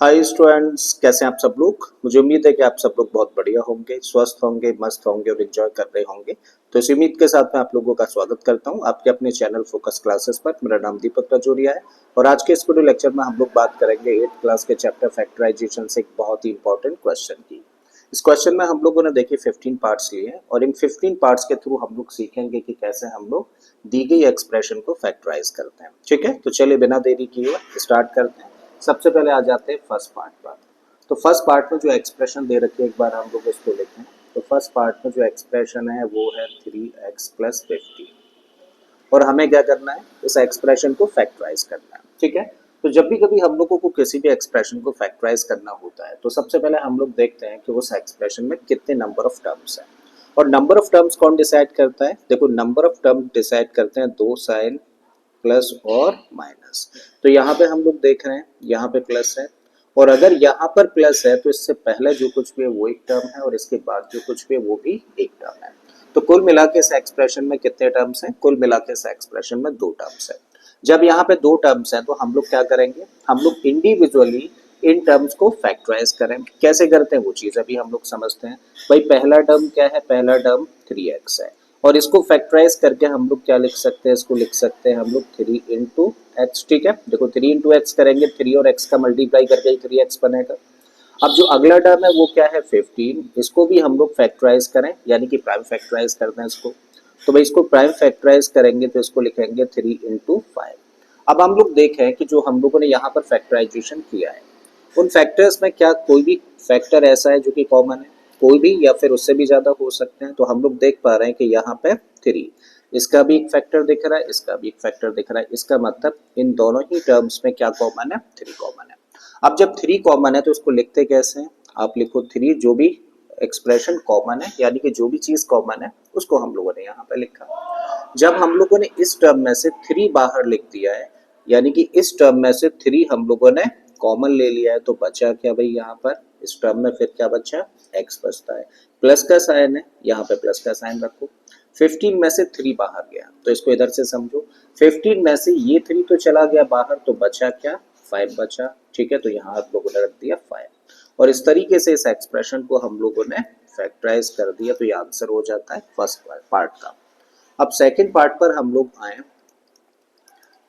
Hi students, कैसे हैं आप सब लोग। मुझे उम्मीद है कि आप सब लोग बहुत बढ़िया होंगे, स्वस्थ होंगे, मस्त होंगे और एंजॉय कर रहे होंगे। तो इस उम्मीद के साथ मैं आप लोगों का स्वागत करता हूं आपके अपने चैनल फोकस क्लासेस पर। मेरा नाम दीपक रजौरिया है और आज के इस वीडियो लेक्चर में हम लोग बात करेंगे 8th क्लास के चैप्टर फैक्टराइजेशन से एक बहुत ही इंपॉर्टेंट क्वेश्चन की। इस क्वेश्चन में हम लोगों ने देखिए 15 पार्ट्स लिए हैं और इन 15 पार्ट्स के थ्रू हम लोग सीखेंगे कि कैसे हम लोग दी गई एक्सप्रेशन को फैक्टराइज करते हैं। ठीक है, तो चलिए बिना देरी किए स्टार्ट करते हैं। सबसे पहले आ जाते हैं फर्स्ट पार्ट पर। तो फर्स्ट पार्ट में जो एक्सप्रेशन दे रखी है एक बार हम लोग इसको लिखें। तो फर्स्ट पार्ट में जो एक्सप्रेशन है वो है 3x प्लस 50 और हमें क्या करना है, इस एक्सप्रेशन को फैक्टराइज करना है। ठीक है, तो जब भी कभी हम लोगों को किसी भी एक्सप्रेशन को फैक्टराइज करना होता है तो सबसे पहले हम लोग देखते हैं कि उस एक्सप्रेशन में कितने नंबर ऑफ टर्म्स हैं। और नंबर ऑफ टर्म्स कौन डिसाइड करता है? देखो, नंबर ऑफ टर्म डिसाइड करते हैं दो साइन प्लस और माइनस। तो यहाँ पे हम लोग देख रहे हैं यहाँ पे प्लस है और अगर यहाँ पर प्लस है तो इससे पहले जो कुछ भी है वो एक टर्म है और इसके बाद जो कुछ भी है वो भी एक टर्म है। तो कुल मिला के इस एक्सप्रेशन में कितने टर्म्स हैं? कुल मिला के इस एक्सप्रेशन में दो टर्म्स है। जब यहाँ पे दो टर्म्स हैं तो हम लोग क्या करेंगे, हम लोग इंडिविजुअली इन टर्म्स को फैक्टराइज करें। कैसे करते हैं वो चीज अभी हम लोग समझते हैं। भाई पहला टर्म क्या है? पहला टर्म 3x है और इसको फैक्टराइज करके हम लोग क्या लिख सकते हैं? इसको लिख सकते हैं हम लोग 3 इंटू एक्स। ठीक है, देखो 3 इंटू एक्स करेंगे, 3 और x का मल्टीप्लाई करके ही 3x बनेगा। अब जो अगला टर्म है वो क्या है? 15। इसको भी हम लोग फैक्टराइज करें यानी कि प्राइम फैक्टराइज करते हैं इसको। तो भाई इसको प्राइम फैक्टराइज करेंगे तो इसको लिखेंगे 3 इंटू 5। अब हम लोग देखें कि जो हम लोगों ने यहाँ पर फैक्टराइजेशन किया है उन फैक्टर्स में क्या कोई भी फैक्टर ऐसा है जो कि कॉमन है? कोई भी या फिर उससे भी ज्यादा हो सकते हैं। तो हम लोग देख पा रहे हैं कि यहाँ पे 3, इसका भी एक फैक्टर दिख रहा है, इसका भी एक फैक्टर दिख रहा है। इसका मतलब इन दोनों ही टर्म्स में क्या कॉमन है? 3 कॉमन है। अब जब 3 कॉमन है तो इसको लिखते कैसे हैं? आप लिखो 3, जो भी एक्सप्रेशन कॉमन है यानी कि जो भी चीज कॉमन है उसको हम लोगों ने यहाँ पे लिखा। जब हम लोगों ने इस टर्म में से 3 बाहर लिख दिया है यानी कि इस टर्म में से 3 हम लोगों ने कॉमन ले लिया है तो बचा क्या भाई? यहाँ पर इस टर्म में फिर क्या बचा? x बचता है। प्लस का साइन है, यहाँ पे प्लस का साइन रखो। 15 में से 3 बाहर गया तो इसको इधर से समझो। 15 में से ये 3 तो चला गया बाहर तो बचा क्या? 5 बचा। ठीक है, तो यहाँ आप लोगों ने रख दिया 5 और इस तरीके से इस एक्सप्रेशन को हम लोगों ने फैक्टराइज कर दिया। तो ये आंसर हो जाता है फर्स्ट पार्ट का। अब सेकंड पार्ट पर हम लोग आए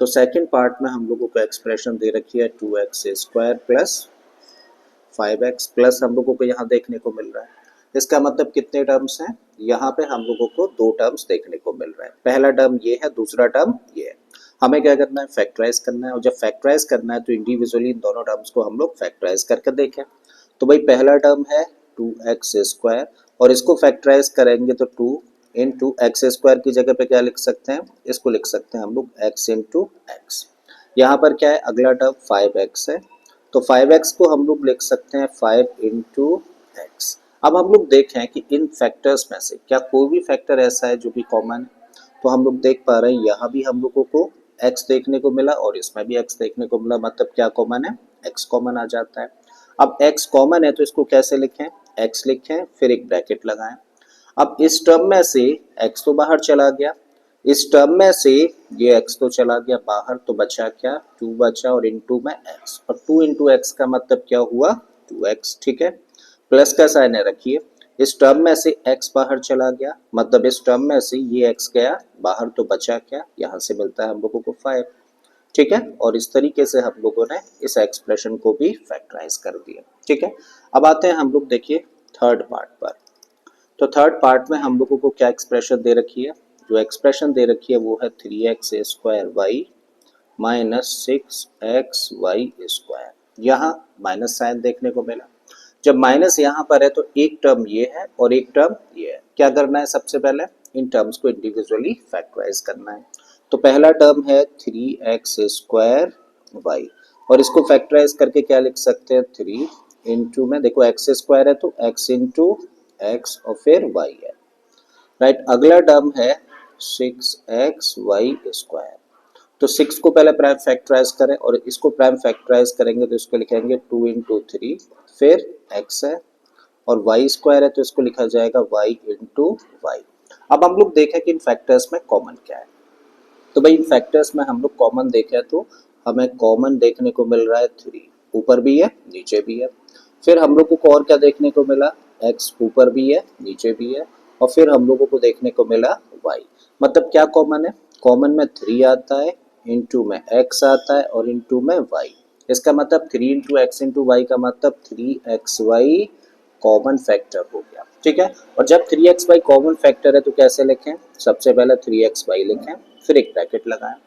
तो सेकंड पार्ट में हम लोगों को एक्सप्रेशन दे रखी है 2x square plus 5x plus हम लोगों को यहाँ देखने को मिल रहा है। इसका मतलब कितने टर्म्स हैं? यहाँ पे हम लोगों को दो टर्म्स देखने को मिल रहा है। पहला टर्म ये है, दूसरा टर्म ये है। हमें क्या करना है? फैक्टराइज करना है और जब फैक्टराइज करना है तो इंडिविजुअली इन दोनों टर्म्स को हम लोग फैक्टराइज करके देखें। तो भाई पहला टर्म है 2x स्क्वायर और इसको फैक्टराइज करेंगे तो 2 इंटू एक्स स्क्वायर की जगह पे क्या लिख सकते हैं? इसको लिख सकते हैं हम लोग x इंटू एक्स। यहाँ पर क्या है? अगला टर्म 5x है तो 5x को हम लोग लिख सकते हैं 5 इंटू एक्स। अब हम लोग देखें कि इन फैक्टर्स में से क्या कोई भी फैक्टर ऐसा है जो कि कॉमन है। तो हम लोग देख पा रहे हैं यहाँ भी हम लोगों को x देखने को मिला और इसमें भी x देखने को मिला। मतलब क्या कॉमन है? x कॉमन आ जाता है। अब x कॉमन है तो इसको कैसे लिखें? x लिखें फिर एक ब्रैकेट लगाएं। अब इस टर्म में से x तो बाहर चला गया, इस टर्म में से ये x तो चला गया बाहर तो बचा क्या? 2 बचा और इनटू में x और 2 इंटू एक्स का मतलब क्या हुआ? 2x। ठीक है, प्लस का साइन है रखिए। इस टर्म में से x बाहर चला गया मतलब इस टर्म में से ये x गया बाहर तो बचा क्या? यहाँ से मिलता है हम लोगों को 5। ठीक है, और इस तरीके से हम लोगों ने इस एक्सप्रेशन को भी फैक्टराइज कर दिया। ठीक है, अब आते हैं हम लोग देखिए थर्ड पार्ट पर। तो थर्ड पार्ट में हम लोगों को क्या एक्सप्रेशन दे रखी है? जो एक्सप्रेशन दे रखी है वो है 3x square y minus 6x y square. यहाँ माइनस साइन देखने को मिला। जब माइनस यहाँ पर है तो एक टर्म ये है और एक टर्म ये है। क्या करना है? सबसे पहले इन टर्म्स को इंडिविजुअली फैक्टराइज करना है। तो पहला टर्म है 3x स्क्वायर वाई और इसको फैक्टराइज करके क्या लिख सकते हैं? 3 इंटू में देखो x स्क्वायर है तो x इंटू एक्स और फिर y है। राइट, अगला टर्म है 6x वाई स्क्वायर। तो 6 को पहले प्राइम फैक्टराइज करें और इसको प्राइम फैक्टराइज करेंगे तो इसको लिखेंगे 2 इंटू 3 फिर x है और y स्क्वायर है तो इसको लिखा जाएगा y इंटू वाई। अब हम लोग देखें कि इन फैक्टर्स में कॉमन क्या है। तो भाई इन फैक्टर्स में हम लोग कॉमन देखें तो हमें कॉमन देखने को मिल रहा है 3। ऊपर भी है नीचे भी है। फिर हम लोगों को और क्या देखने को मिला, x ऊपर भी है नीचे भी है, और फिर हम लोगों को देखने को मिला y। मतलब क्या कॉमन है, कॉमन में 3 आता है, इनटू में x आता है और इनटू में y। इसका मतलब 3 इंटू एक्स इंटू वाई का मतलब 3xy कॉमन फैक्टर हो गया, ठीक है। और जब 3xy कॉमन फैक्टर है तो कैसे लिखें, सबसे पहले 3xy लिखें, फिर एक ब्रैकेट लगाएं।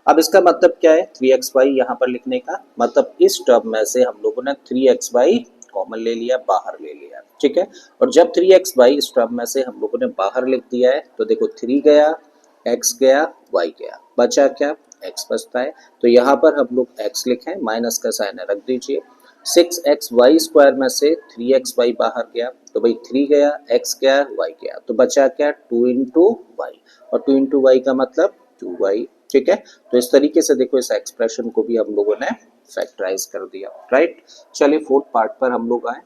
अब इसका मतलब क्या है 3xy यहाँ पर लिखने का मतलब इस टर्म में से हम लोगों ने 3xy कॉमन ले लिया, बाहर ले लिया, ठीक है। और जब 3xy इस टर्म में से हम लोगों ने बाहर लिख दिया है तो देखो 3 गया, x गया, y गया, बचा क्या, x बचता है। तो यहाँ पर हम लोग x लिखें, माइनस का साइन रख दीजिए। 6xy स्क्वायर में से 3xy बाहर गया तो भाई 3 गया, x गया, y गया, तो बचा क्या 2 इंटू वाई, और 2 इंटू वाई का मतलब 2y, ठीक है। तो इस तरीके से देखो इस एक्सप्रेशन को भी हम लोगों ने फैक्टराइज कर दिया, राइट। चलिए फोर्थ पार्ट पर हम लोग आए।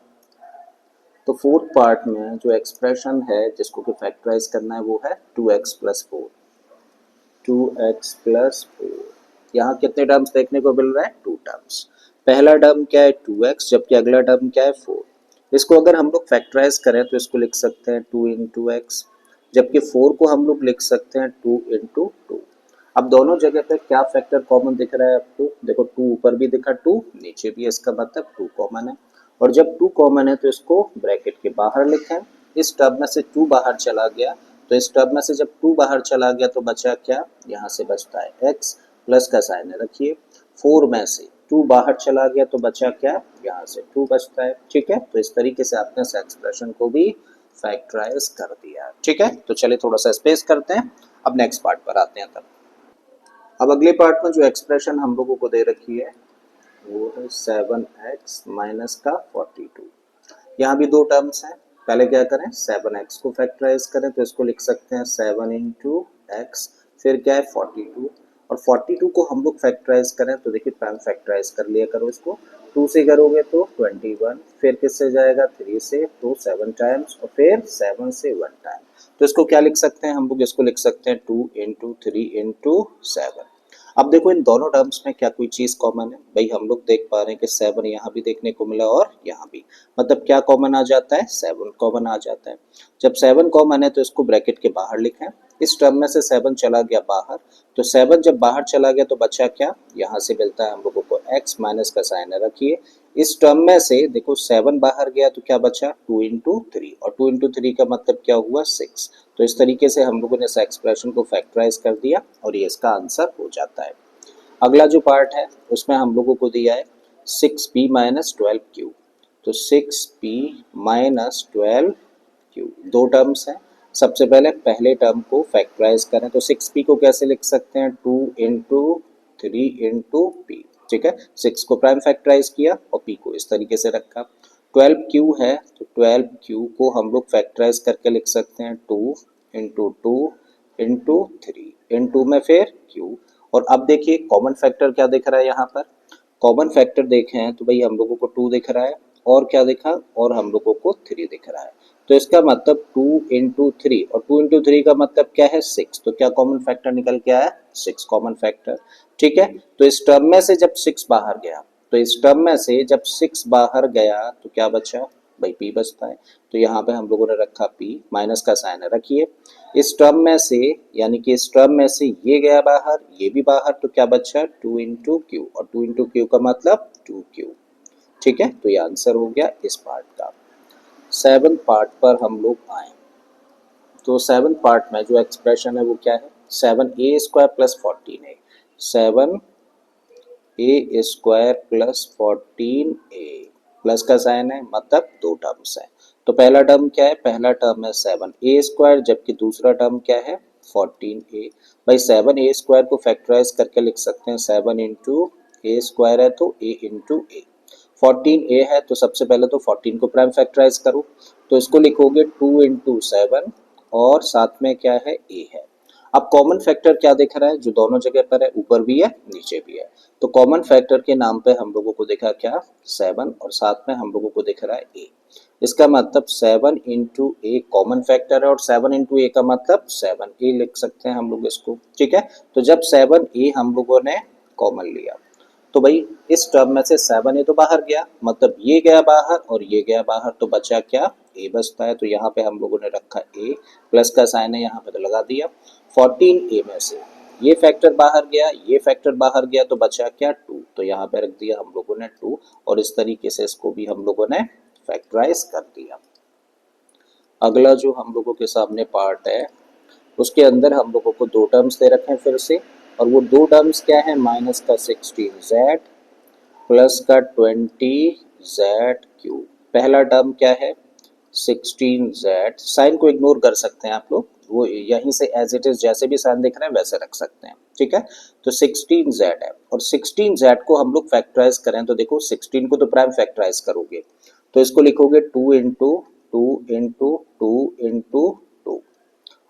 तो फोर्थ पार्ट में जो एक्सप्रेशन है जिसको कि फैक्टराइज करना है वो है 2x प्लस 4। 2x प्लस 4, यहाँ कितने टर्म्स देखने को मिल रहा है, 2 टर्म्स। पहला टर्म क्या है 2x, जबकि अगला टर्म क्या है 4। इसको अगर हम लोग फैक्टराइज करें तो इसको लिख सकते हैं 2 इंटू एक्स, जबकि 4 को हम लोग लिख सकते हैं 2 इंटू टू। अब दोनों जगह पे क्या फैक्टर कॉमन दिख रहा है आपको, देखो 2 ऊपर भी दिखा, 2 नीचे भी, इसका मतलब 2 कॉमन है। और जब 2 कॉमन है तो इसको ब्रैकेट के बाहर लिखें। इस टर्म में से 2 बाहर चला गया तो इस टर्म में से जब 2 बाहर चला गया तो बचा क्या, यहाँ से बचता है x, प्लस का साइन रखिए। 4 में से 2 बाहर चला गया तो बचा क्या, यहाँ से 2 बचता है, ठीक है। तो इस तरीके से आपने इस एक्सप्रेशन को भी फैक्टराइज कर दिया, ठीक है। तो चलिए थोड़ा सा स्पेस करते हैं, अब नेक्स्ट पार्ट पर आते हैं। तब अब अगले पार्ट में जो एक्सप्रेशन हम लोगों को दे रखी है वो है 7x माइनस का 42। यहाँ भी दो टर्म्स हैं, पहले क्या करें 7x को फैक्टराइज करें तो इसको लिख सकते हैं 7 इंटू एक्स, फिर क्या है 42, और 42 को हम लोग फैक्टराइज करें तो देखिए प्राइम फैक्टराइज कर लिया करो इसको, 2 से करोगे तो 21, फिर किससे जाएगा 3 से, तो 7 टाइम्स, और फिर 7 से 1 टाइम। तो इसको क्या लिख सकते हैं हम लोग, इसको लिख सकते हैं 2 इंटू 3 इंटू 7। अब देखो इन दोनों टर्म्स में क्या कोई चीज कॉमन है, भाई हम लोग देख पा रहे हैं कि 7 यहाँ भी देखने को मिला और यहाँ भी, मतलब क्या कॉमन आ जाता है, 7 कॉमन आ जाता है। जब 7 कॉमन है तो इसको ब्रैकेट के बाहर लिखें। इस टर्म में से 7 चला गया बाहर, तो 7 जब बाहर चला गया तो बचा क्या, यहाँ से मिलता है हम लोगों को x, माइनस का साइन रखिए। इस टर्म में से देखो 7 बाहर गया तो क्या बचा 2 इंटू 3, और 2 इंटू 3 का मतलब क्या हुआ 6। तो इस तरीके से हम लोगों ने इस एक्सप्रेशन को फैक्टराइज कर दिया और ये इसका आंसर हो जाता है। अगला जो पार्ट है उसमें हम लोगों को दिया है 6p माइनस 12q। तो 6p माइनस 12q दो टर्म्स हैं। सबसे पहले पहले टर्म को फैक्टराइज करें तो 6p को कैसे लिख सकते हैं, 2 इंटू 3 इंटू p, ठीक है। 6 को प्राइम फैक्टराइज किया और p को इस तरीके से रखा। 12q है तो 12q को हम लोग फैक्टराइज करके लिख सकते हैं 2 इंटू 2 इंटू 3 इंटू में फिर q। और अब देखिए कॉमन फैक्टर क्या दिख रहा है यहाँ पर, कॉमन फैक्टर देखे हैं तो भाई हम लोगों को 2 दिख रहा है, और क्या दिखा, और हम लोगों को 3 दिख रहा है। तो इसका मतलब 2 इंटू 3, और 2 इंटू 3 का मतलब क्या है 6, तो क्या कॉमन फैक्टर निकल के आया 6 कॉमन फैक्टर, ठीक है। तो इस टर्म में से जब 6 बाहर गया, तो इस टर्म में से जब 6 बाहर गया तो क्या बचा, भाई p बचता है। तो यहाँ पे हम लोगों ने रखा p, माइनस का साइन रखिए। इस टर्म में से यानी कि इस टर्म में से ये गया बाहर, ये भी बाहर, तो क्या बचा 2 इंटू क्यू, और 2 इंटू क्यू का मतलब 2q, ठीक है। तो ये आंसर हो गया इस पार्ट का। 7th पार्ट पर हम लोग आए तो 7th पार्ट में जो एक्सप्रेशन है वो क्या है, 7a square plus 14a। 7a square plus 14a, plus का साइन है मतलब दो टर्म्स है। तो पहला टर्म क्या है, पहला टर्म है 7a स्क्वायर, जबकि दूसरा टर्म क्या है 14a। भाई 7a स्क्वायर को फैक्टराइज करके लिख सकते हैं 7 इंटू ए स्क्वायर है तो a इंटू ए। 14a है तो सबसे पहले तो 14 को प्राइम फैक्टराइज करो, तो इसको लिखोगे 2 इंटू 7, और साथ में क्या है a है। अब कॉमन फैक्टर क्या दिख रहा है, जो दोनों जगह पर है, ऊपर भी है नीचे भी है। तो कॉमन फैक्टर के नाम पे हम लोगों को दिखा क्या 7, और साथ में हम लोगों को दिख रहा है a। इसका मतलब 7 इंटू ए कॉमन फैक्टर है, और 7 इंटू ए का मतलब 7a लिख सकते हैं हम लोग इसको, ठीक है। तो जब 7a हम लोगों ने कॉमन लिया तो भाई इस टर्म में से 7 ये तो बाहर गया, मतलब ये गया बाहर और ये गया बाहर, तो बचा क्या, ए बचता है। तो यहाँ पे हम लोगों ने रखा ए, प्लस का साइन है यहाँ पे तो लगा दिया। 14 ए में से ये फैक्टर बाहर गया, ये फैक्टर बाहर गया, तो बचा क्या, 2, तो यहाँ पे रख दिया हम लोगों ने 2, और इस तरीके से इसको भी हम लोगों ने फैक्टराइज कर दिया। अगला जो हम लोगों के सामने पार्ट है उसके अंदर हम लोगों को दो टर्म्स दे रखे हैं फिर से, और वो दो टर्म्स क्या है, माइनस का 16z प्लस का 20z क्यूब। पहला टर्म क्या है, 16z, साइन को इग्नोर कर सकते हैं आप लोग, वो यहीं से एज इट इज जैसे भी साइन दिख रहे हैं वैसे रख सकते हैं, ठीक है। तो 16z है, और 16z को हम लोग फैक्टराइज करें तो देखो 16 को तो प्राइम फैक्टराइज करोगे तो इसको लिखोगे 2 इंटू 2 इंटू 2 इंटू 2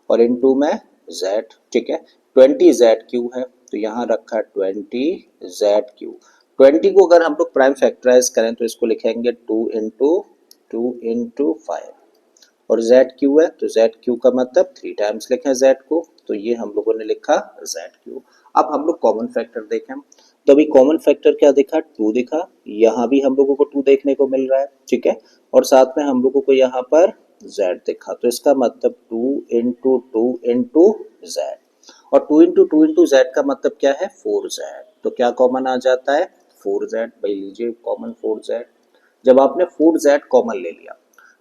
और इनटू में z, ठीक है। 20z क्यू है तो यहाँ रखा 20z क्यू। 20 को अगर हम लोग प्राइम फैक्टराइज करें तो इसको लिखेंगे 2 इंटू 5, और z क्यू है तो z क्यू का मतलब 3 टाइम्स लिखें z को, तो ये हम लोगों ने लिखा z क्यू। अब हम लोग कॉमन फैक्टर देखें तो अभी कॉमन फैक्टर क्या दिखा, 2 दिखा, यहाँ भी हम लोगों को 2 देखने को मिल रहा है, ठीक है, और साथ में हम लोगों को यहाँ पर z दिखा, तो इसका मतलब 2 इंटू 2 इंटू z, और 2 इंटू 2 इंटू z का मतलब क्या है, 4z, तो क्या कॉमन आ जाता है, 4z। भाई लीजिए कॉमन 4z। जब आपने 4z कॉमन ले लिया,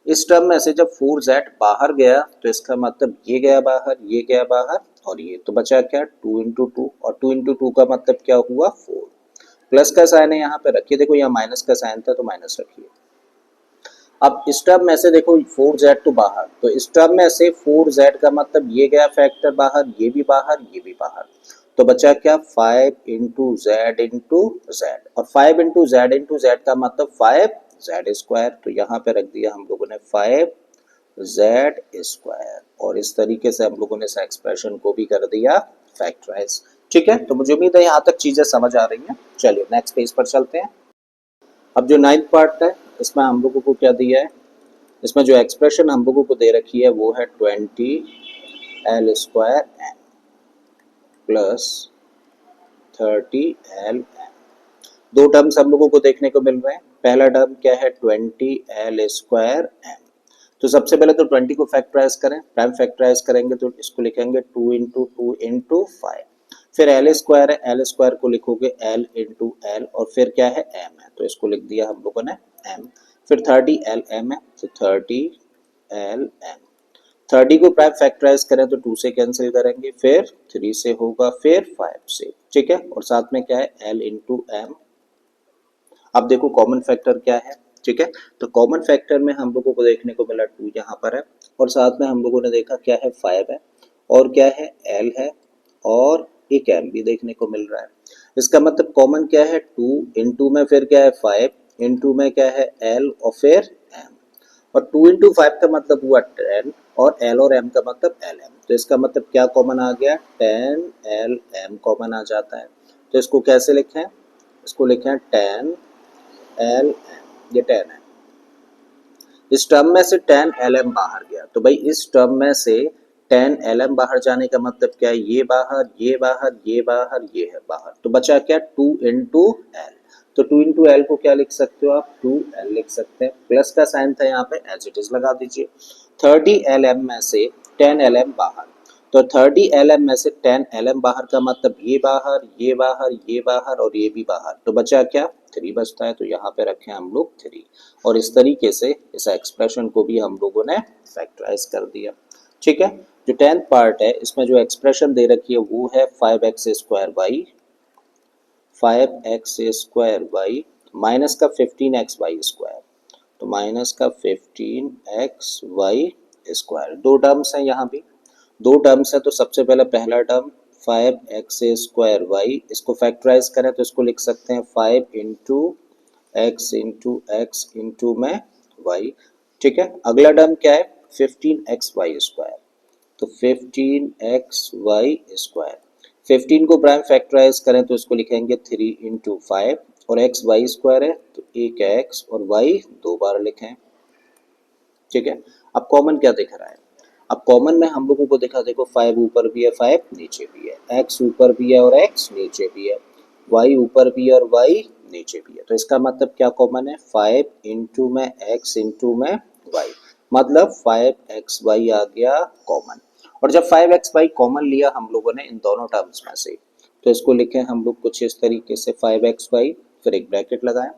इस टर्म में से जब 4z बाहर गया तो इसका मतलब ये गया बाहर, ये गया बाहर, और ये तो बचा क्या, 2 इंटू 2, और 2 इंटू 2 का मतलब क्या हुआ, 4। प्लस का साइन है यहाँ पे रखिए, देखो यहाँ माइनस का साइन था तो माइनस रखिए। अब इस टर्म में से देखो 4z तो बाहर, तो इस टर्म में से 4z का मतलब ये गया फैक्टर बाहर, ये भी बाहर, ये भी बाहर, तो बचा क्या, 5 इंटू जेड इंटू जेड, और 5 इंटू जेड का मतलब 5z स्क्वायर, तो यहाँ पे रख दिया हम लोगों ने 5z स्क्वायर, और इस तरीके से हम लोगों ने इस एक्सप्रेशन को भी कर दिया फैक्टराइज, ठीक है। तो मुझे उम्मीद है यहाँ तक चीजें समझ आ रही हैं। चलिए नेक्स्ट पेज पर चलते हैं। अब जो 9th पार्ट है इसमें हम लोगों को क्या दिया है, इसमें जो एक्सप्रेशन हम लोगों को दे रखी है वो है 20l square m plus 30l m. दो टर्म्स हम लोगों को देखने को मिल रहे हैं। पहला टर्म क्या है, 20l स्क्वायर एम, तो सबसे पहले तो 20 को फैक्टराइज करें, प्राइम फैक्टराइज करेंगे तो इसको लिखेंगे 2 इंटू 2 इंटू 5, फिर एल स्क्वायर है, एल स्क्वायर को लिखोगे एल इंटू एल, और फिर क्या है, एम है, तो इसको लिख दिया हम लोगों ने एम। फिर 30l एम है तो 30l एम। 30 को प्राइम फैक्टराइज करें तो 2 से कैंसिल करेंगे, फिर 3 से होगा, फिर 5 से, ठीक है, और साथ में क्या है, एल इंटू एम। अब देखो कॉमन फैक्टर क्या है, ठीक है, तो कॉमन फैक्टर में हम लोगों को देखने को मिला 2 यहाँ पर है, और साथ में हम लोगों ने देखा क्या है, 5 है, और क्या है, एल है, और एक एम भी देखने को मिल रहा है। इसका मतलब कॉमन क्या है, 2 इंटू में फिर क्या है 5, इंटू में क्या है एल, और फिर एम, और 2 इंटू 5 का मतलब हुआ 10, और एल और एम का मतलब एल एम, तो इसका मतलब क्या कॉमन आ गया, 10l m कॉमन आ जाता है। तो इसको कैसे लिखें, इसको लिखें 10l m, ये 10 है। इस टर्म में से 10l m बाहर गया, तो भाई इस टर्म में से 10l m बाहर जाने का मतलब क्या है, ये बाहर, ये बाहर, ये बाहर, ये है बाहर, तो बचा क्या, 2 इंटू एल, तो 2 इंटू एल को क्या लिख सकते हो आप, 2l लिख सकते हैं, प्लस का साइन था यहाँ पे, एज इट इज लगा दीजिए। 30l m में से 10l m बाहर, तो 30l m में से 10l m बाहर का मतलब ये बाहर, ये बाहर, ये बाहर, और ये भी बाहर, तो बचा क्या, 3 बचता है, तो यहाँ पे रखें हम लोग 3, और इस तरीके से इस एक्सप्रेशन को भी हम लोगों ने फैक्टराइज कर दिया, ठीक है। जो 10th पार्ट है इसमें जो एक्सप्रेशन दे रखी है वो है 5x square y, 5x square y minus का 15x वाई स्क्वायर, तो माइनस का 15x वाई स्क्वायर। दो टर्म्स हैं यहाँ भी, दो टर्म्स है, तो सबसे पहले पहला टर्म 5x स्क्वायर वाई, इसको फैक्टराइज करें तो इसको लिख सकते हैं 5 into x into x into में वाई, ठीक है। अगला टर्म क्या है, 15x वाई स्क्वायर, तो 15x वाई स्क्वायर। 15 को प्राइम फैक्टराइज करें तो इसको लिखेंगे 3 इंटू 5, और x वाई स्क्वायर है तो एक x और y 2 बार लिखें, ठीक है। अब कॉमन क्या दिख रहा है, अब कॉमन में हम लोगों को दिखा, देखो 5 ऊपर भी है, 5 नीचे भी है, x ऊपर भी है और x नीचे भी है, y ऊपर भी और y नीचे भी है, तो इसका मतलब क्या कॉमन है, 5 इंटू में x इंटू में y, मतलब 5xy आ गया कॉमन। और जब 5xy कॉमन लिया हम लोगों ने इन दोनों टर्म्स में से, तो इसको लिखे हम लोग कुछ इस तरीके से 5xy, फिर एक ब्रैकेट लगाएं,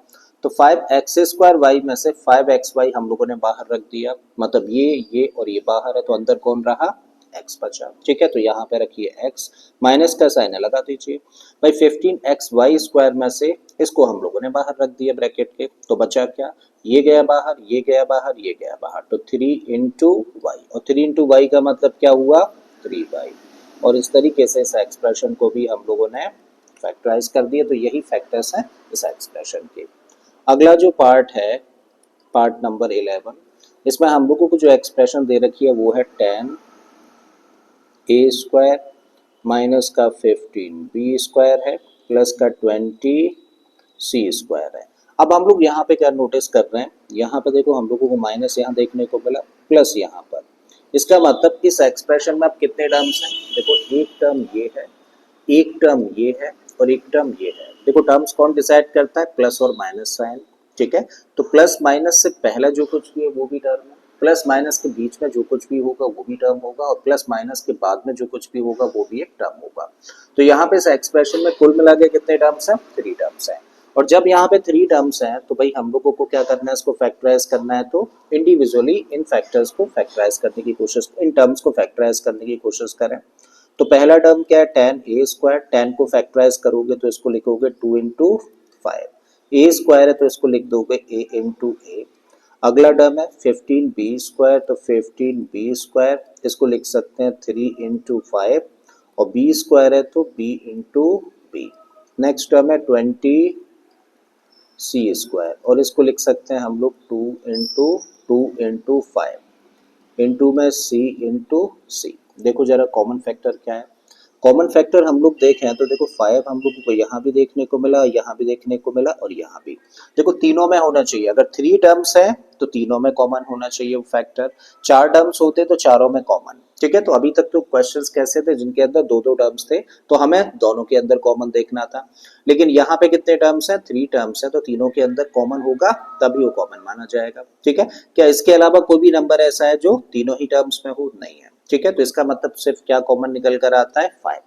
तो 5x² y में से 5xy हम लोगों ने बाहर रख दिया, मतलब ये और ये बाहर है, तो अंदर कौन रहा, x बचा। ठीक है, तो यहाँ पे रखिए x, माइनस का साइन है लगा दीजिए। भाई 15xy² में से इसको हम लोगों ने बाहर रख दिया ब्रैकेट के, तो बचा क्या, ये गया बाहर, ये गया बाहर, ये गया बाहर, तो 3 इंटू वाई, और 3 इंटू वाई का मतलब क्या हुआ, 3y। और इस तरीके से इस एक्सप्रेशन को भी हम लोगों ने फैक्टराइज कर दिया, तो यही फैक्टर्स हैं इस एक्सप्रेशन के। अगला जो पार्ट है, पार्ट नंबर 11, इसमें हम लोगों को जो एक्सप्रेशन दे रखी है वो है tan a² माइनस का 15b² है, प्लस का 20c² है। अब हम लोग यहाँ पे क्या नोटिस कर रहे हैं, यहाँ पे देखो हम लोगों को माइनस यहाँ देखने को मिला, प्लस यहाँ पर, इसका मतलब इस एक्सप्रेशन में अब कितने टर्म्स हैं, देखो एक टर्म ये है, एक टर्म ये है, और एक टर्म ये है। देखो टर्म्स कौन डिसाइड करता है, प्लस और माइनस साइन। ठीक है, तो प्लस माइनस से पहले जो कुछ भी है वो भी टर्म है, प्लस माइनस के बीच में जो कुछ भी होगा वो भी टर्म होगा, और प्लस माइनस के बाद में जो कुछ भी होगा वो भी एक टर्म होगा। तो यहाँ पे इस एक्सप्रेशन में कुल मिला के कितने टर्म्स हैं, 3 टर्म्स हैं। और जब यहाँ पे 3 टर्म्स हैं तो भाई हम लोगों को क्या करना है, इसको फैक्टराइज करना है, तो इंडिविजुअली इन फैक्टर्स को फैक्टराइज करने की कोशिश, इन टर्म्स को फैक्टराइज करने की कोशिश करें। तो पहला टर्म क्या है, tan a², tan को फैक्टराइज करोगे तो इसको लिखोगे 2 इंटू 5, a² है तो इसको लिख दोगे a इंटू a। अगला टर्म है 15b², तो 15b², इसको लिख सकते हैं 3 इंटू 5, और b² है तो b into b। Next term है 20c², और इसको लिख सकते हैं हम लोग 2 इंटू 5, इंटू में c इंटू c। देखो जरा कॉमन फैक्टर क्या है, कॉमन फैक्टर हम लोग देखें तो देखो 5 हम लोगों को यहाँ भी देखने को मिला, यहाँ भी देखने को मिला, और यहाँ भी, देखो तीनों में होना चाहिए। अगर 3 टर्म्स है तो तीनों में कॉमन होना चाहिए वो फैक्टर, 4 टर्म्स होते तो चारों में कॉमन। ठीक है, तो अभी तक तो क्वेश्चंस कैसे थे जिनके अंदर दो दो टर्म्स थे, तो हमें दोनों के अंदर कॉमन देखना था। लेकिन यहाँ पे कितने टर्म्स हैं, 3 टर्म्स हैं, तो तीनों के अंदर कॉमन होगा तभी वो कॉमन माना जाएगा। ठीक है, क्या इसके अलावा कोई भी नंबर ऐसा है जो तीनों ही टर्म्स में हो, नहीं है। ठीक है, तो इसका मतलब सिर्फ क्या कॉमन निकल कर आता है, 5।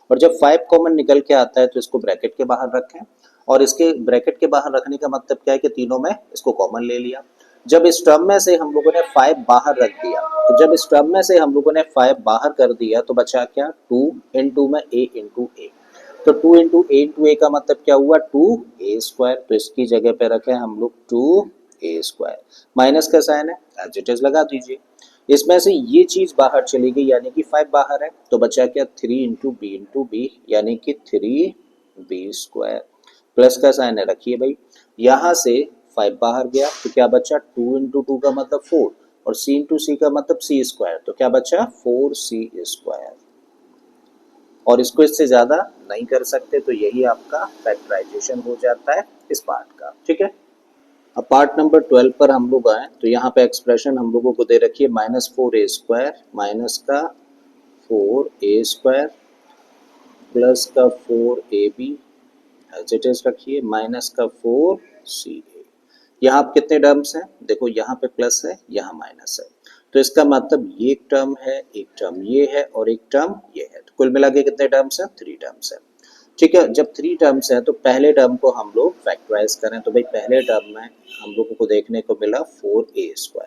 और जब 5 कॉमन निकल के आता है तो इसको ब्रैकेट के बाहर रखें, और इसके ब्रैकेट के बाहर रखने का मतलब क्या है कि तीनों में इसको कॉमन ले लिया। जब इस टर्म में से हम लोगों ने 5 बाहर रख दिया, तो जब इस टर्म में से हम लोगों ने 5 बाहर कर दिया तो बचा क्या, 2 इंटू में a इंटू a। तो 2 इंटू a का मतलब क्या हुआ, 2a², तो इसकी जगह पे रखें हम लोग 2a², माइनस का साइन है एज इट इज लगा दीजिए। इसमें से ये चीज बाहर चली गई यानी कि 5 बाहर है, तो बचा क्या, 3 इंटू बी यानी कि 3b², प्लस का साइन है रखिए भाई। यहाँ से 5 बाहर गया तो क्या बचा, 2 इंटू 2 का मतलब 4, और c इंटू सी का मतलब c², तो क्या बचा 4c²। और इसको इससे ज्यादा नहीं कर सकते, तो यही आपका फैक्टराइजेशन हो जाता है इस पार्ट का। ठीक है, अब पार्ट नंबर 12 पर हम लोग आए, तो यहाँ पे एक्सप्रेशन हम लोगों को दे रखी है -4a² माइनस का 4a² प्लस का 4ab, एज इट इज रखिए, माइनस का 4ca। यहाँ आप कितने टर्म्स हैं, देखो यहाँ पे प्लस है, यहाँ माइनस है, तो इसका मतलब ये एक टर्म है, एक टर्म ये है, और एक टर्म ये है, तो कुल मिला के कितने टर्म्स हैं, 3 टर्म्स है। ठीक है, जब 3 टर्म्स है तो पहले टर्म को हम लोग फैक्टराइज करें, तो भाई पहले टर्म में हम लोगों को देखने को मिला 4a²।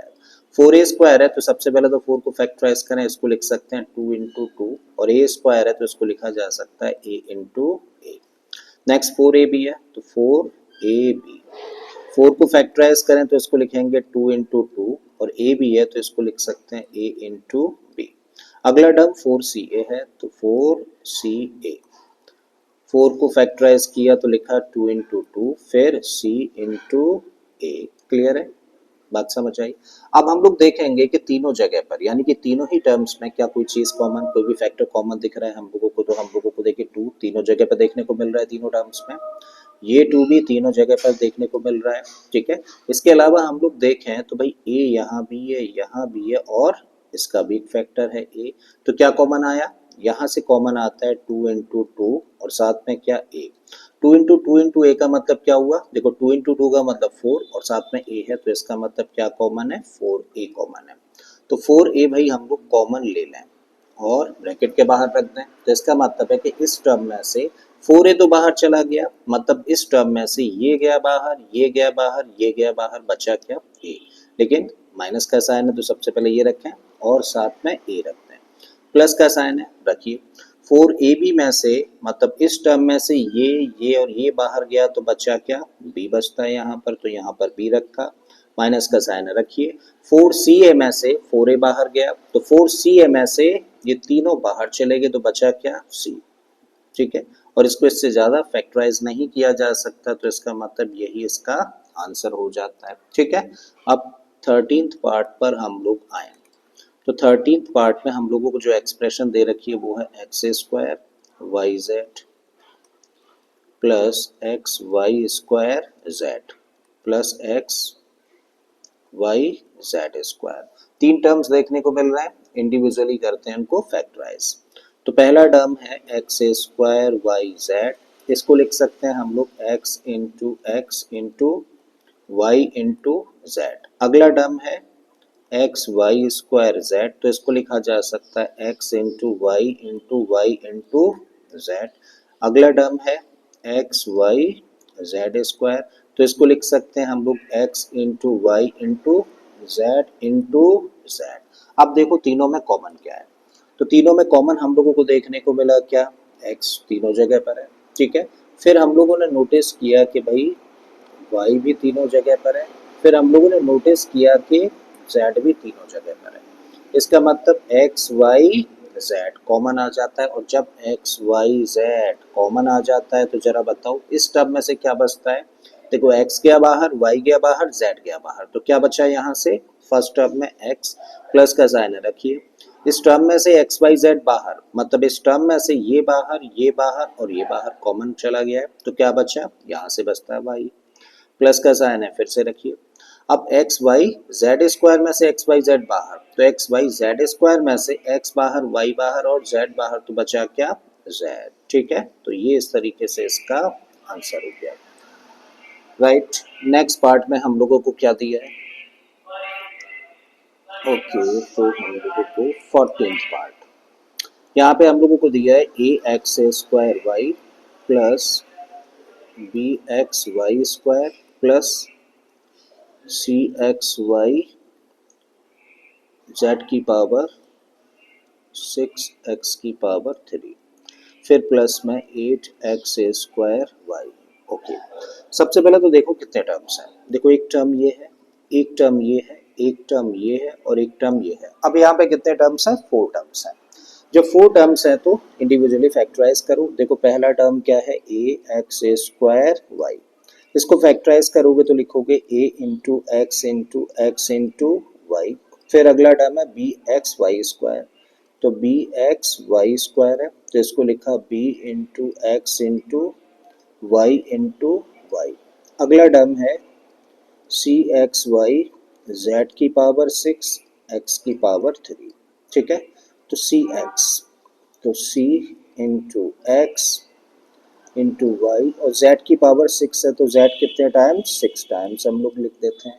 4a² है तो सबसे पहले तो 4 को फैक्टराइज करें, इसको लिख सकते हैं 2 इंटू 2, और a² है तो इसको लिखा जा सकता है a into a। Next 4ab है तो 4ab, 4 को फैक्टराइज करें तो इसको लिखेंगे 2 इंटू 2, और a भी है तो इसको लिख सकते हैं a इंटू b। अगला टर्म 4ca है तो 4ca, 4 को फैक्टराइज किया तो लिखा 2 इंटू 2, फिर c इंटू a। क्लियर है, बात समझ आई। अब हम लोग देखेंगे कि तीनों जगह पर यानी कि तीनों ही टर्म्स में क्या कोई चीज कॉमन, कोई भी फैक्टर कॉमन दिख रहा है हम लोगों को, तो हम लोगों को देखिए 2 तीनों जगह पर देखने को मिल रहा है तीनों टर्म्स में, ये 2 भी तीनों जगह पर देखने को मिल रहा है। ठीक है, इसके अलावा हम लोग देखें तो भाई a यहाँ भी है, यहाँ भी है, और इसका भी एक फैक्टर है a, तो क्या कॉमन आया, यहाँ से कॉमन आता है 2 इंटू 2, और साथ में क्या a। टू इंटू ए का मतलब क्या हुआ, देखो 2 into 2 का मतलब 4 और साथ में ए है, तो इसका मतलब क्या कॉमन है, 4a कॉमन है। तो 4a भाई हम लोग कॉमन ले लें और ब्रैकेट के बाहर रख दें, तो इसका मतलब है कि इस टर्म में से 4a तो बाहर चला गया, मतलब इस टर्म में से ये गया बाहर, ये गया बाहर, ये गया बाहर, बचा क्या a। लेकिन माइनस का साइन है तो सबसे पहले ये रखें और साथ में a रखते हैं, प्लस का साइन है रखिए। 4ab में से मतलब इस टर्म में से ये और ये बाहर गया तो बचा क्या, b बचता है यहाँ पर, तो यहाँ पर b रखा, माइनस का साइन रखिए। 4ca में से 4a बाहर गया, तो 4ca में से ये तीनों बाहर चले गए तो बचा क्या, c। ठीक है, और इसको इससे ज्यादा फैक्टराइज नहीं किया जा सकता, तो इसका मतलब यही इसका आंसर हो जाता है। ठीक है, अब 13th पार्ट पर हम लोग आए, तो 13th पार्ट में हम लोगों को जो एक्सप्रेशन दे रखी है वो है x square y z plus x Y square z plus x Y z square. तीन टर्म्स देखने को मिल रहा है, इंडिविजुअली करते हैं उनको फैक्टराइज। तो पहला टर्म है एक्स स्क्वायर वाई जेड, इसको लिख सकते हैं हम लोग x into y into z. अगला टर्म है एक्स वाई स्क्वायर जेड, तो इसको लिखा जा सकता है x into y into z. अगला टर्म है एक्स वाई जेड स्क्वायर, तो इसको लिख सकते हैं हम लोग x into y into z. अब देखो तीनों में कॉमन क्या है, तो तीनों में कॉमन हम लोगों को देखने को मिला क्या, एक्स तीनों जगह पर है। ठीक है, फिर हम लोगों ने नोटिस किया कि भाई y भी तीनों जगह पर है, फिर हम लोगों ने नोटिस किया कि z भी तीनों जगह पर है। इसका मतलब x y z कॉमन आ जाता है, और जब x y z कॉमन आ जाता है तो जरा बताओ इस टर्म में से क्या बचता है। देखो x गया बाहर, y गया बाहर, z गया बाहर, तो क्या बचा यहाँ से, फर्स्ट टर्म में x प्लस का साइन रखिए। इस टर्म में से एक्स वाई जेड बाहर, मतलब इस टर्म में से ये बाहर और ये बाहर कॉमन चला गया है, तो क्या बचा, यहाँ से बचता है y, प्लस का साइन है फिर से रखिए। अब एक्स वाई जेड स्क्वायर में से एक्स वाई जेड बाहर, तो एक्स वाई जेड स्क्वायर में से एक्स बाहर, वाई बाहर और जेड बाहर, तो बचा क्या, जेड। ठीक है, तो ये इस तरीके से इसका आंसर हो गया। राइट, नेक्स्ट पार्ट में हम लोगों को क्या दिया है, ओके, तो हम लोगों को 14th पार्ट, यहाँ पे हम लोगों को दिया है ए x square Y plus B x Y square plus C x Y Z की पावर 6x की पावर 3, फिर प्लस में 8x स्क्वायर वाई। ओके, सबसे पहले तो देखो कितने टर्म्स हैं, देखो एक टर्म ये है, एक टर्म ये है, एक टर्म ये है और एक टर्म ये है। अब यहाँ पे कितने टर्म्स हैं, 4 टर्म्स हैं। जब 4 टर्म्स हैं तो इंडिविजुअली फैक्टराइज करो। देखो पहला टर्म क्या है, ए एक्स स्क्वायर वाई, इसको फैक्टराइज करोगे तो लिखोगे a into x into y. फिर अगला टर्म है बी एक्स वाई स्क्वायर, तो बी एक्स वाई स्क्वायर है, तो इसको लिखा b into y into y. अगला टर्म है सी एक्स वाई जेड की पावर 6 एक्स की पावर 3। ठीक है, तो सी एक्स, तो c into x into y, और z की पावर 6 है तो z कितने टाइम्स, 6 टाइम्स हम लोग लिख देते हैं।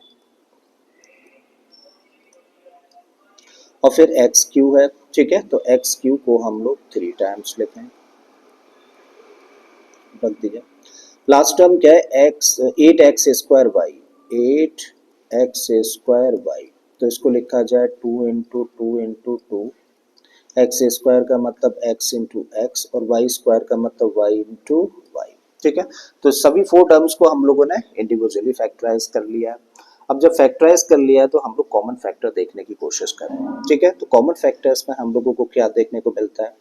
और फिर एक्स क्यू है, ठीक है, तो एक्स क्यू को हम लोग 3 टाइम्स लिखें, रख दिया। लास्ट टर्म क्या है, x 8x square y, 8x square y, तो इसको लिखा जाए 2 इंटू टू, एक्स स्क्वायर का मतलब x इंटू एक्स और वाई स्क्वायर का मतलब y इंटू वाई। ठीक है, तो सभी 4 टर्म्स को हम लोगों ने इंडिविजुअली फैक्टराइज कर लिया है। अब जब फैक्टराइज कर लिया है तो हम लोग कॉमन फैक्टर देखने की कोशिश करें। ठीक है, तो कॉमन फैक्टर्स में हम लोगों को क्या देखने को मिलता है,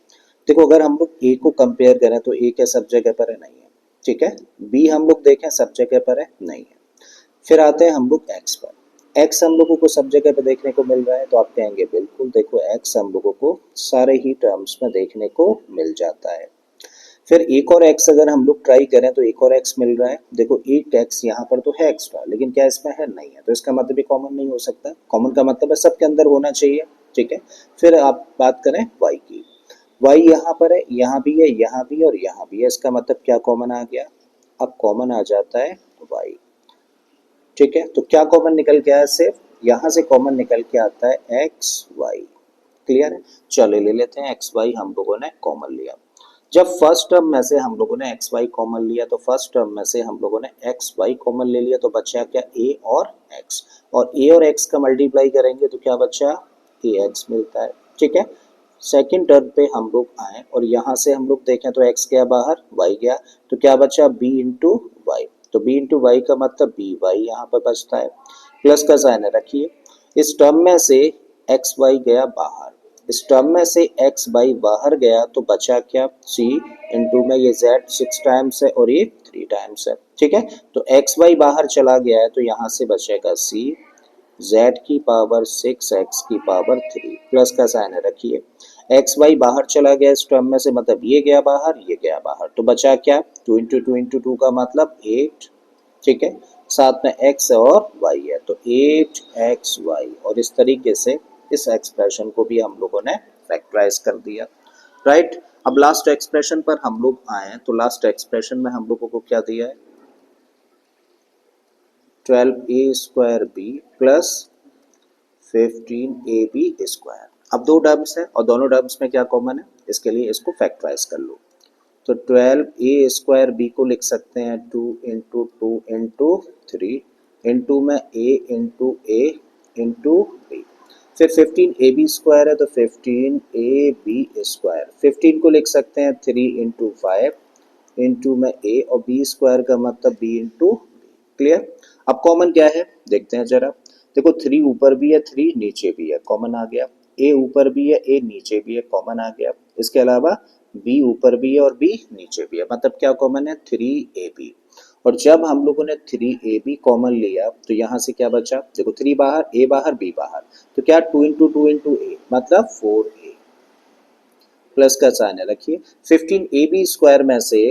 देखो अगर हम लोग a को कंपेयर करें तो a क्या सब जगह पर है, नहीं है। ठीक है, b हम लोग देखें सब जगह पर है, नहीं है। फिर आते हैं हम लोग x पर, x हम लोगों को सब जगह पे देखने को मिल रहा है, तो आप कहेंगे बिल्कुल, देखो x हम लोगों को सारे ही टर्म्स में देखने को मिल जाता है। फिर एक और x अगर हम लोग ट्राई करें तो एक और x मिल रहा है, देखो एक x यहाँ पर तो है एक्स्ट्रा, लेकिन क्या इसमें है, नहीं है, तो इसका मतलब भी कॉमन नहीं हो सकता। कॉमन का मतलब है सबके अंदर होना चाहिए। ठीक है, फिर आप बात करें y की, y यहाँ पर है, यहाँ भी है, यहाँ भी और यहाँ भी है, इसका मतलब क्या कॉमन आ गया, अब कॉमन आ जाता है y। ठीक है, तो क्या कॉमन निकल के आया, सिर्फ यहाँ से कॉमन निकल के आता है एक्स वाई। क्लियर है, चलो ले लेते हैं एक्स वाई हम लोगों ने कॉमन लिया। जब फर्स्ट टर्म में से हम लोगों ने एक्स वाई कॉमन लिया तो फर्स्ट टर्म में से हम लोगों ने एक्स वाई कॉमन ले लिया, तो बचा क्या, ए और एक्स, और ए और एक्स का मल्टीप्लाई करेंगे तो क्या बचा, ए एक्स मिलता है। ठीक है, सेकेंड टर्म पे हम लोग आए और यहाँ से हम लोग देखें तो x गया बाहर, y गया, तो क्या बचा b इंटू वाई। तो b इंटू वाई का मतलब बी वाई यहाँ पर बचता है। प्लस का साइन रखिए, इस टर्म में से x y गया बाहर, इस टर्म में से x y बाहर गया तो बचा क्या, c इंटू में ये z 6 टाइम्स है और ये 3 टाइम्स है। ठीक है, तो x y बाहर चला गया है तो यहाँ से बचेगा c z की पावर 6 x की पावर 3, प्लस का साइन रखिए, एक्स वाई बाहर चला गया इस टर्म में से, मतलब ये गया बाहर ये गया बाहर, तो बचा क्या, 2 इंटू टू इंटू टू का मतलब 8। ठीक है, साथ में x और y है तो 8xy, और इस तरीके से इस एक्सप्रेशन को भी हम लोगों ने फैक्टराइज कर दिया। राइट, अब लास्ट एक्सप्रेशन पर हम लोग आए तो लास्ट एक्सप्रेशन में हम लोगों को क्या दिया है, 12a square B plus 15ab square. अब दो टर्म्स है और दोनों टर्म्स में क्या कॉमन है, इसके लिए इसको फैक्टराइज कर लो। तो 12a स्क्वायर बी को लिख सकते हैं 2 इंटू टू इंटू 3 इंटू में a into a into b, फिर 15ab स्क्वायर है तो 15ab स्क्वायर, 15 को लिख सकते हैं 3 इंटू 5 इंटू में a, और b स्क्वायर का मतलब b इंटू b। क्लियर, अब कॉमन क्या है देखते हैं जरा। देखो 3 ऊपर भी है 3 नीचे भी है, कॉमन आ गया, a ऊपर भी है a नीचे भी है, कॉमन आ गया, इसके अलावा b ऊपर भी है और b नीचे भी है, मतलब क्या कॉमन है, 3ab। और जब हम लोगों ने 3ab कॉमन लिया तो यहाँ से क्या बचा, देखो 3 बाहर a बाहर b बाहर, तो क्या 2 इंटू टू इंटू a मतलब 4a, प्लस का साइन रखिए, 15ab स्क्वायर में से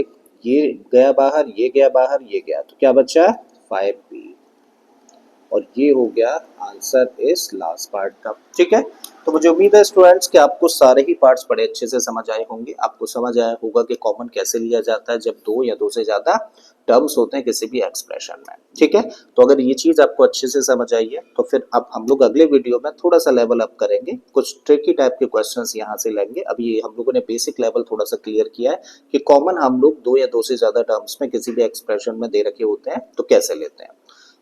ये गया बाहर ये गया बाहर ये गया, तो क्या बचा 5b, और ये हो गया आंसर इस लास्ट पार्ट का। ठीक है, तो मुझे उम्मीद है स्टूडेंट्स कि आपको सारे ही पार्ट्स बड़े अच्छे से समझ आए होंगे, आपको समझ आया होगा कि कॉमन कैसे लिया जाता है जब दो या दो से ज्यादा टर्म्स होते हैं किसी भी एक्सप्रेशन में। ठीक है, तो अगर ये चीज आपको अच्छे से समझ आई है तो फिर अब हम लोग अगले वीडियो में थोड़ा सा लेवल अप करेंगे, कुछ ट्रिकी टाइप के क्वेश्चंस यहाँ से लेंगे। अभी हम लोगों ने बेसिक लेवल थोड़ा सा क्लियर किया है कि कॉमन हम लोग दो या दो से ज्यादा टर्म्स में किसी भी एक्सप्रेशन में दे रखे होते हैं तो कैसे लेते हैं।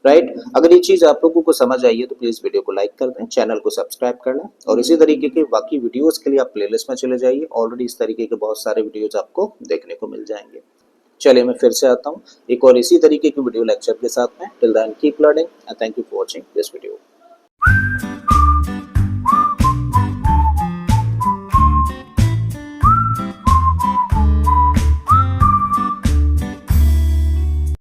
राइट, अगर ये चीज आप लोगों को समझ आई है तो प्लीज वीडियो को लाइक कर दें, चैनल को सब्सक्राइब कर लें, और इसी तरीके के बाकी वीडियोस के लिए आप प्लेलिस्ट में चले जाइए, ऑलरेडी इस तरीके के बहुत सारे वीडियोस आपको देखने को मिल जाएंगे। चलिए मैं फिर से आता हूँ एक और इसी तरीके की वीडियो लेक्चर के साथ में। Till then keep learning and thank you for watching this video.